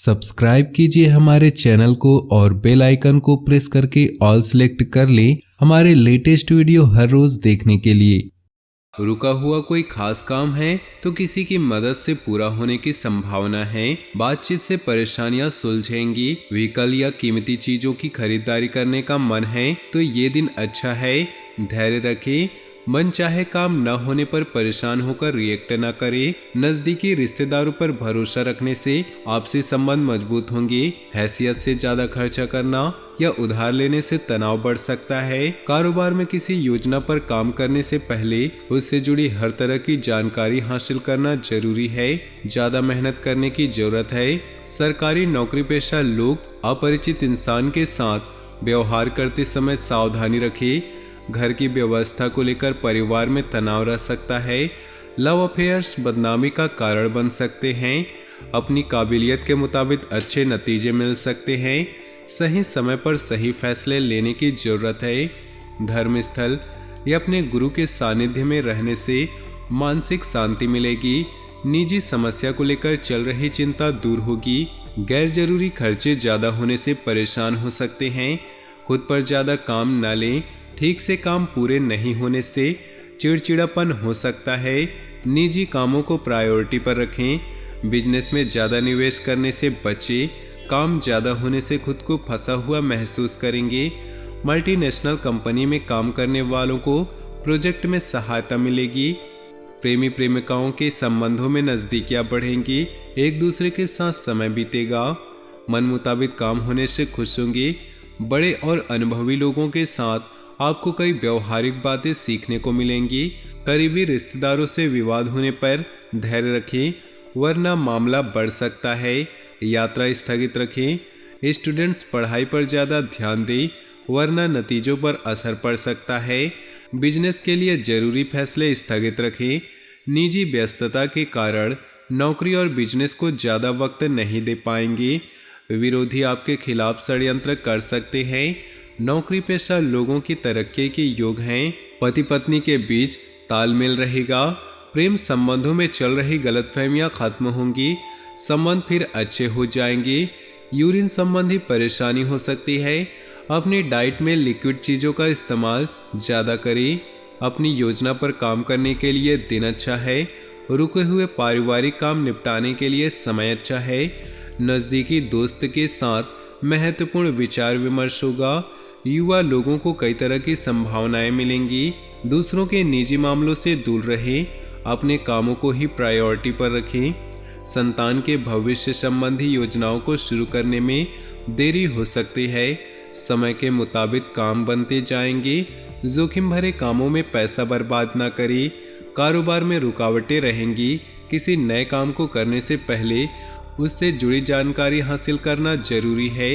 Subscribe कीजिए हमारे channel को और बेल आइकन को प्रेस करके ऑल सेलेक्ट कर लें हमारे लेटेस्ट वीडियो हर रोज देखने के लिए। रुका हुआ कोई खास काम है तो किसी की मदद से पूरा होने की संभावना है। बातचीत से परेशानियां सुलझेंगी। व्हीकल या कीमती चीजों की खरीदारी करने का मन है तो ये दिन अच्छा है। धैर्य रखें। मन चाहे काम न होने पर परेशान होकर रिएक्ट न करें। नजदीकी रिश्तेदारों पर भरोसा रखने से आपसी संबंध मजबूत होंगे। हैसियत से ज्यादा खर्चा करना या उधार लेने से तनाव बढ़ सकता है। कारोबार में किसी योजना पर काम करने से पहले उससे जुड़ी हर तरह की जानकारी हासिल करना जरूरी है। ज्यादा मेहनत करने की जरूरत है। सरकारी नौकरी पेशा लोग अपरिचित इंसान के साथ व्यवहार करते समय सावधानी रखें। घर की व्यवस्था को लेकर परिवार में तनाव रह सकता है। लव अफेयर्स बदनामी का कारण बन सकते हैं। अपनी काबिलियत के मुताबिक अच्छे नतीजे मिल सकते हैं। सही समय पर सही फैसले लेने की जरूरत है। धर्म स्थल या अपने गुरु के सानिध्य में रहने से मानसिक शांति मिलेगी। निजी समस्या को लेकर चल रही चिंता दूर होगी। गैर जरूरी खर्चे ज्यादा होने से परेशान हो सकते हैं। खुद पर ज्यादा काम न लें। ठीक से काम पूरे नहीं होने से चिड़चिड़ापन हो सकता है। निजी कामों को प्रायोरिटी पर रखें। बिजनेस में ज़्यादा निवेश करने से बचें। काम ज़्यादा होने से खुद को फंसा हुआ महसूस करेंगे। मल्टीनेशनल कंपनी में काम करने वालों को प्रोजेक्ट में सहायता मिलेगी। प्रेमी प्रेमिकाओं के संबंधों में नज़दीकियाँ बढ़ेंगी। एक दूसरे के साथ समय बीतेगा। मन मुताबिक काम होने से खुश होंगे। बड़े और अनुभवी लोगों के साथ आपको कई व्यवहारिक बातें सीखने को मिलेंगी। करीबी रिश्तेदारों से विवाद होने पर धैर्य रखें वरना मामला बढ़ सकता है। यात्रा स्थगित रखें। स्टूडेंट्स पढ़ाई पर ज़्यादा ध्यान दें वरना नतीजों पर असर पड़ सकता है। बिजनेस के लिए जरूरी फैसले स्थगित रखें। निजी व्यस्तता के कारण नौकरी और बिजनेस को ज़्यादा वक्त नहीं दे पाएंगे। विरोधी आपके खिलाफ षड्यंत्र कर सकते हैं। नौकरी पेशा लोगों की तरक्की के योग हैं। पति पत्नी के बीच तालमेल रहेगा। प्रेम संबंधों में चल रही गलतफहमियां खत्म होंगी। संबंध फिर अच्छे हो जाएंगे। यूरिन संबंधी परेशानी हो सकती है। अपनी डाइट में लिक्विड चीज़ों का इस्तेमाल ज़्यादा करें। अपनी योजना पर काम करने के लिए दिन अच्छा है। रुके हुए पारिवारिक काम निपटाने के लिए समय अच्छा है। नज़दीकी दोस्त के साथ महत्वपूर्ण विचार विमर्श होगा। युवा लोगों को कई तरह की संभावनाएं मिलेंगी। दूसरों के निजी मामलों से दूर रहें। अपने कामों को ही प्रायोरिटी पर रखें। संतान के भविष्य संबंधी योजनाओं को शुरू करने में देरी हो सकती है। समय के मुताबिक काम बनते जाएंगे। जोखिम भरे कामों में पैसा बर्बाद ना करें। कारोबार में रुकावटें रहेंगी। किसी नए काम को करने से पहले उससे जुड़ी जानकारी हासिल करना जरूरी है।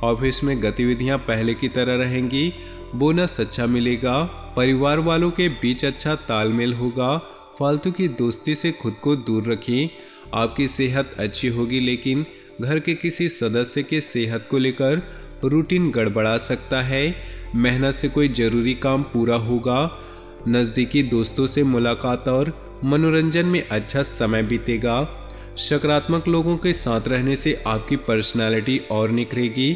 ऑफिस में गतिविधियां पहले की तरह रहेंगी। बोनस अच्छा मिलेगा। परिवार वालों के बीच अच्छा तालमेल होगा। फालतू की दोस्ती से खुद को दूर रखें। आपकी सेहत अच्छी होगी लेकिन घर के किसी सदस्य के सेहत को लेकर रूटीन गड़बड़ा सकता है। मेहनत से कोई जरूरी काम पूरा होगा। नज़दीकी दोस्तों से मुलाकात और मनोरंजन में अच्छा समय बीतेगा। सकारात्मक लोगों के साथ रहने से आपकी पर्सनालिटी और निखरेगी।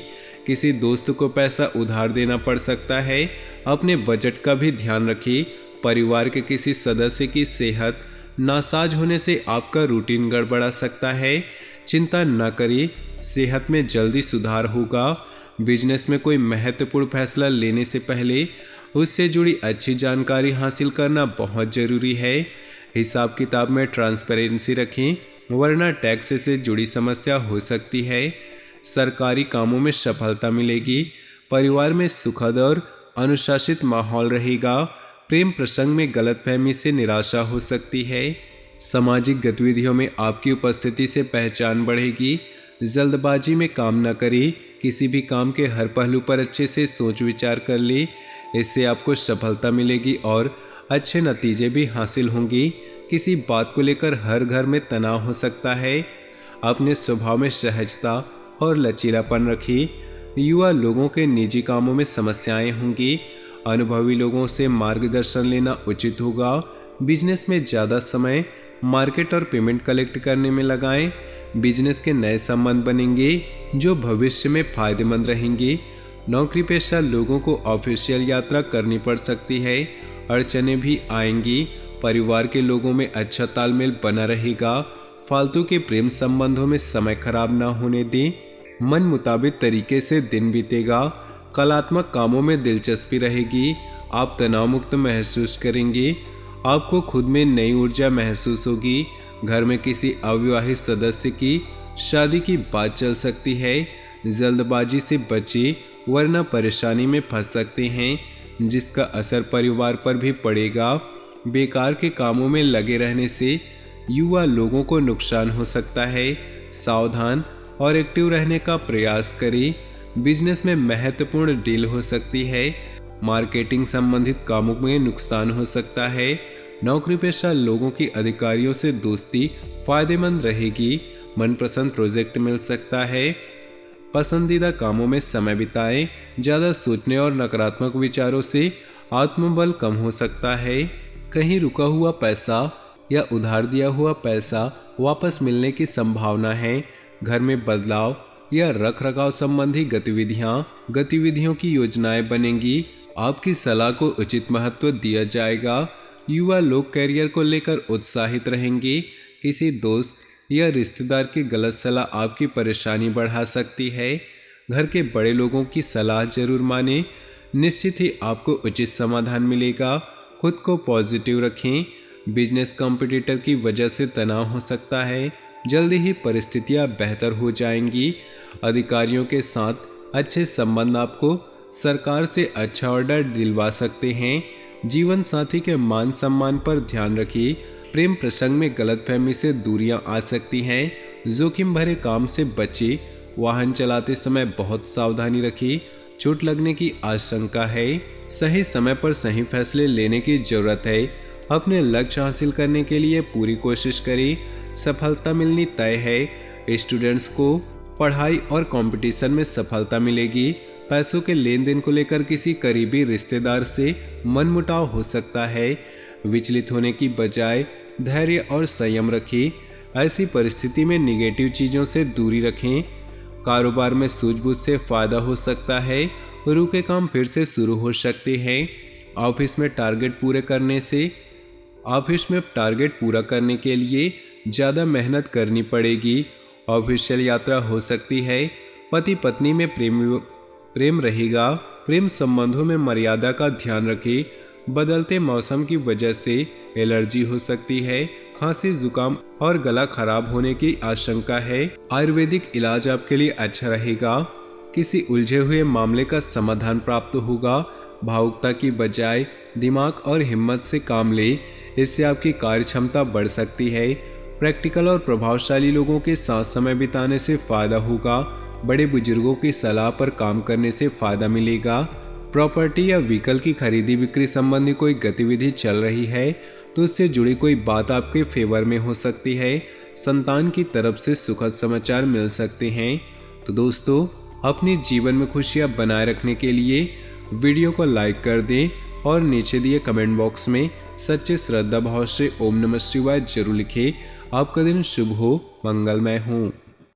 किसी दोस्त को पैसा उधार देना पड़ सकता है। अपने बजट का भी ध्यान रखें। परिवार के किसी सदस्य की सेहत नासाज होने से आपका रूटीन गड़बड़ा सकता है। चिंता न करें, सेहत में जल्दी सुधार होगा। बिजनेस में कोई महत्वपूर्ण फैसला लेने से पहले उससे जुड़ी अच्छी जानकारी हासिल करना बहुत ज़रूरी है। हिसाब किताब में ट्रांसपेरेंसी रखें वरना टैक्स से जुड़ी समस्या हो सकती है। सरकारी कामों में सफलता मिलेगी। परिवार में सुखद और अनुशासित माहौल रहेगा। प्रेम प्रसंग में गलतफहमी से निराशा हो सकती है। सामाजिक गतिविधियों में आपकी उपस्थिति से पहचान बढ़ेगी। जल्दबाजी में काम न करें। किसी भी काम के हर पहलू पर अच्छे से सोच विचार कर ले। इससे आपको सफलता मिलेगी और अच्छे नतीजे भी हासिल होंगी। किसी बात को लेकर हर घर में तनाव हो सकता है। अपने स्वभाव में सहजता और लचीलापन रखें। युवा लोगों के निजी कामों में समस्याएं होंगी। अनुभवी लोगों से मार्गदर्शन लेना उचित होगा। बिजनेस में ज़्यादा समय मार्केट और पेमेंट कलेक्ट करने में लगाएं। बिजनेस के नए संबंध बनेंगे जो भविष्य में फायदेमंद रहेंगे। नौकरी पेशा लोगों को ऑफिशियल यात्रा करनी पड़ सकती है। अड़चने भी आएंगी। परिवार के लोगों में अच्छा तालमेल बना रहेगा। फालतू के प्रेम संबंधों में समय खराब ना होने दें। मन मुताबिक तरीके से दिन बीतेगा। कलात्मक कामों में दिलचस्पी रहेगी। आप तनाव मुक्त महसूस करेंगे। आपको खुद में नई ऊर्जा महसूस होगी। घर में किसी अविवाहित सदस्य की शादी की बात चल सकती है। जल्दबाजी से बचें वरना परेशानी में फंस सकते हैं जिसका असर परिवार पर भी पड़ेगा। बेकार के कामों में लगे रहने से युवा लोगों को नुकसान हो सकता है। सावधान और एक्टिव रहने का प्रयास करें। बिजनेस में महत्वपूर्ण डील हो सकती है। मार्केटिंग संबंधित कामों में नुकसान हो सकता है। नौकरी पेशा लोगों की अधिकारियों से दोस्ती फायदेमंद रहेगी। मनपसंद प्रोजेक्ट मिल सकता है। पसंदीदा कामों में समय बिताएं। ज़्यादा सोचने और नकारात्मक विचारों से आत्मबल कम हो सकता है। कहीं रुका हुआ पैसा या उधार दिया हुआ पैसा वापस मिलने की संभावना है। घर में बदलाव या रखरखाव संबंधी गतिविधियों की योजनाएं बनेंगी। आपकी सलाह को उचित महत्व दिया जाएगा। युवा लोग कैरियर को लेकर उत्साहित रहेंगे। किसी दोस्त या रिश्तेदार की गलत सलाह आपकी परेशानी बढ़ा सकती है। घर के बड़े लोगों की सलाह जरूर मानें। निश्चित ही आपको उचित समाधान मिलेगा। खुद को पॉजिटिव रखें। बिजनेस कॉम्पिटिटर की वजह से तनाव हो सकता है। जल्दी ही परिस्थितियां बेहतर हो जाएंगी। अधिकारियों के साथ अच्छे संबंध आपको सरकार से अच्छा ऑर्डर दिलवा सकते हैं। जीवन साथी के मान सम्मान पर ध्यान रखिए। प्रेम प्रसंग में गलतफहमी से दूरियां आ सकती हैं। जोखिम भरे काम से बचे। वाहन चलाते समय बहुत सावधानी रखिए। चोट लगने की आशंका है। सही समय पर सही फैसले लेने की जरूरत है। अपने लक्ष्य हासिल करने के लिए पूरी कोशिश करें। सफलता मिलनी तय है। स्टूडेंट्स को पढ़ाई और कंपटीशन में सफलता मिलेगी। पैसों के लेन देन को लेकर किसी करीबी रिश्तेदार से मनमुटाव हो सकता है। विचलित होने की बजाय धैर्य और संयम रखें। ऐसी परिस्थिति में निगेटिव चीज़ों से दूरी रखें। कारोबार में सूझबूझ से फायदा हो सकता है। रुके काम फिर से शुरू हो सकते हैं। ऑफिस में टारगेट पूरा करने के लिए ज़्यादा मेहनत करनी पड़ेगी। ऑफिशियल यात्रा हो सकती है। पति पत्नी में प्रेम रहेगा। प्रेम संबंधों में मर्यादा का ध्यान रखें। बदलते मौसम की वजह से एलर्जी हो सकती है। खांसी, जुकाम और गला खराब होने की आशंका है। आयुर्वेदिक इलाज आपके लिए अच्छा रहेगा। किसी उलझे हुए मामले का समाधान प्राप्त होगा। भावुकता की बजाय दिमाग और हिम्मत से काम ले। इससे आपकी कार्य क्षमता बढ़ सकती है। प्रैक्टिकल और प्रभावशाली लोगों के साथ समय बिताने से फायदा होगा। बड़े बुजुर्गों की सलाह पर काम करने से फायदा मिलेगा। प्रॉपर्टी या व्हीकल की खरीदी बिक्री संबंधी कोई गतिविधि चल रही है तो उससे जुड़ी कोई बात आपके फेवर में हो सकती है। संतान की तरफ से सुखद समाचार मिल सकते हैं। तो दोस्तों, अपने जीवन में खुशियां बनाए रखने के लिए वीडियो को लाइक कर दें और नीचे दिए कमेंट बॉक्स में सच्चे श्रद्धा भाव से ओम नमः शिवाय जरूर लिखें। आपका दिन शुभ हो, मंगलमय हो।